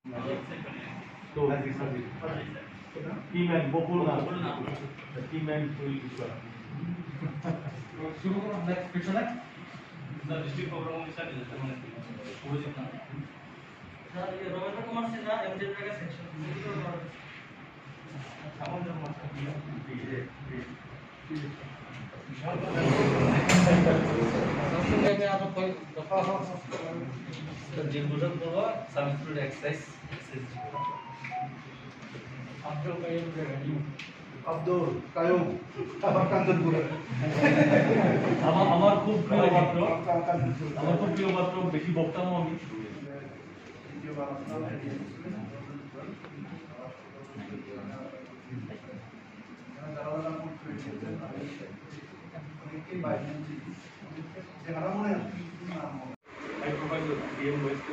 So, team and Bopul now. The team and will be sure. শুরু করুন next পিছনে sir district program officer Subhajit নাম sir ये Ravindra Kumar Sinha MJ Nagar section জিগুজন করব সাবস্টিটিউট এক্সারসাইজ আব্দুল কায়ুম কাঞ্চনপুর আমার খুব প্রিয় পাত্র বেশি বক্তাম আমি I provide the DM West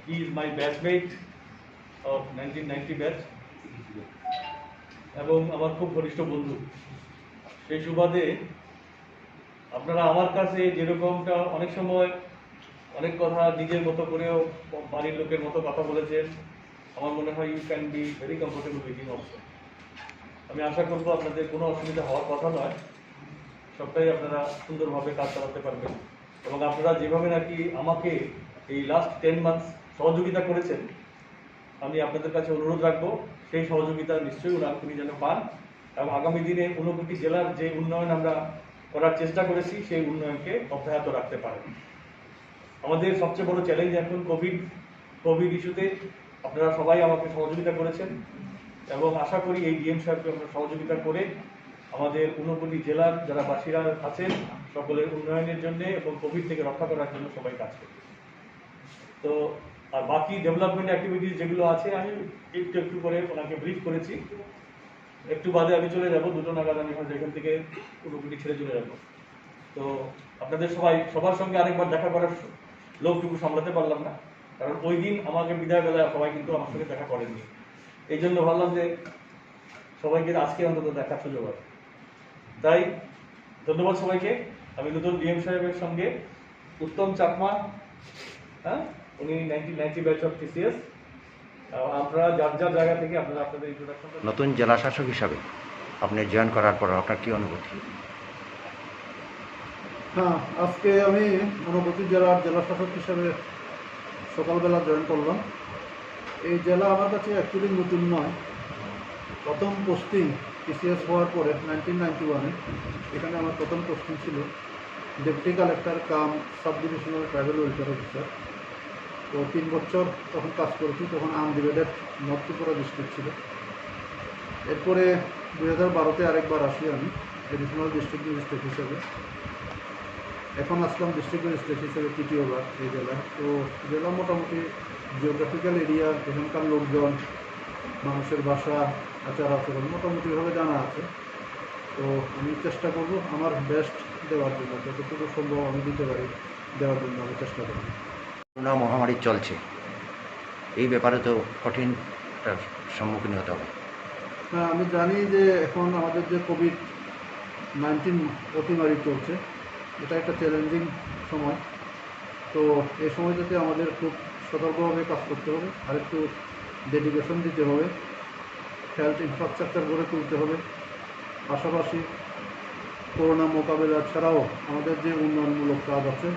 He is my batchmate of 1990 batch এবং আমার খুব ঘনিষ্ঠ বন্ধু। সেই সুবাদে আপনারা আমার কাছে যেরকমটা অনেক সময় অনেক কথা নিজের মতো করেও বাড়ির লোকের মতো কথা বলেছেন, আমার মনে হয় you can be very comfortable with him also. আমি আশা করব আপনাদের কোনো অসুবিধা হওয়ার কথা নয়, সবটাই আপনারা সুন্দরভাবে কাজ চালাতে পারবেন। এবং আপনারা যেভাবে নাকি আমাকে এই লাস্ট 10 মান্থস সহযোগিতা করেছেন, আমি আপনাদের কাছে অনুরোধ রাখবো সেই সহযোগিতা নিশ্চয়ই উনি যেন পান এবং আগামী দিনে 59টি জেলার যে উন্নয়ন আমরা করার চেষ্টা করেছি সেই উন্নয়নকে অব্যাহত রাখতে পারেন। আমাদের সবচেয়ে বড় চ্যালেঞ্জ এখন কোভিড ইস্যুতে আপনারা সবাই আমাকে সহযোগিতা করেছেন এবং আশা করি এই ডিএম সাহেবকে আমরা সহযোগিতা করে আমাদের 59টি জেলার যারা বাসীরা আছেন সকলের উন্নয়নের জন্য এবং কোভিড থেকে রক্ষা করার জন্য সবাই কাজ করবে। তো আর বাকি ডেভেলপমেন্ট অ্যাক্টিভিটিস যেগুলো আছে আমি একটু করে ওনাকে ব্রিফ করেছি। একটু বাদে আমি চলে যাব, 2টো নাগাদ আমি হয়তো এখান থেকে পুরোপুরি ছেড়ে চলে যাব। তো আপনাদের সবার সঙ্গে আরেকবার দেখা করার লোকটুকু সামলাতে পারলাম না, কারণ ওই দিন আমাকে বিদায় বেলায় সবাই কিন্তু আমার সঙ্গে দেখা করেননি। এই জন্য ভাবলাম যে সবাইকে আজকে অন্তত দেখার সুযোগ হবে। তাই ধন্যবাদ সবাইকে। আমি নতুন ডিএম সাহেবের সঙ্গে উত্তম চাকমা, হ্যাঁ, উনি 1990 ব্যাচ অফ টিসিএস। আপনারা যার জায়গা থেকে আপনারা আপনাদের ইন্ট্রোডাকশন। নতুন জেলা শাসক হিসাবে আপনি জয়েন করার পর আপনার কি অনুভূতি? হ্যাঁ, আজকে আমি 59 জেলার জেলা শাসক হিসাবে সকালবেলা জয়েন করলাম। এই জেলা আমার কাছে অ্যাকচুয়ালি নতুন নয়, প্রথম পোস্টিং টিসিএস হওয়ার পরে 1991-এ এখানে আমার প্রথম পোস্টিং ছিল deputy collector cum sub divisional tribal welfare officer. তো 3 বছর তখন কাজ করেছি, তখন আনডিভাইডেড নর্থ ত্রিপুরা ডিস্ট্রিক্ট ছিল। এরপরে 2012-তে আরেকবার আসি আমি এডিশনাল ডিস্ট্রিক্ট ম্যাজিস্ট্রেট হিসেবে। এখন আসলাম ডিস্ট্রিক্ট ম্যাজিস্ট্রেট হিসেবে তৃতীয়বার এই জেলায়। তো জেলা মোটামুটি জিওগ্রাফিক্যাল এরিয়া, এখানকার লোকজন, মানুষের ভাষা, আচার আচরণ মোটামুটিভাবে জানা আছে। তো আমি চেষ্টা করব আমার বেস্ট দেওয়ার জন্য, যতটুকু সম্ভব আমি দিতে পারি দেওয়ার জন্য আমি চেষ্টা করব। করোনা মহামারী চলছে, এই ব্যাপারে তো কঠিন সম্মুখীন হতে হবে। হ্যাঁ, আমি জানি যে এখন আমাদের যে কোভিড-19 অতিমারি চলছে, এটা একটা চ্যালেঞ্জিং সময়। তো এই সময়টাতে আমাদের খুব সতর্কভাবে কাজ করতে হবে, আর একটু ডেডিকেশন দিতে হবে, হেলথ ইনফ্রাস্ট্রাকচার গড়ে তুলতে হবে। পাশাপাশি করোনা মোকাবেলা ছাড়াও আমাদের যে উন্নয়নমূলক কাজ আছে,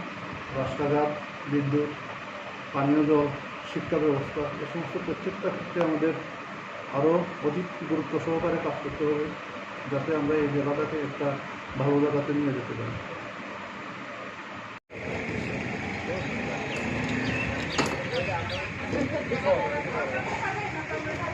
রাস্তাঘাট, বিদ্যুৎ, পানীয় জল, শিক্ষা ব্যবস্থা, এ সমস্ত প্রত্যেকটা ক্ষেত্রে আমাদের আরও অধিক গুরুত্ব সহকারে কাজ করতে হবে, যাতে আমরা এই জেলাটাকে একটা ভালো জায়গাতে নিয়ে যেতে পারি।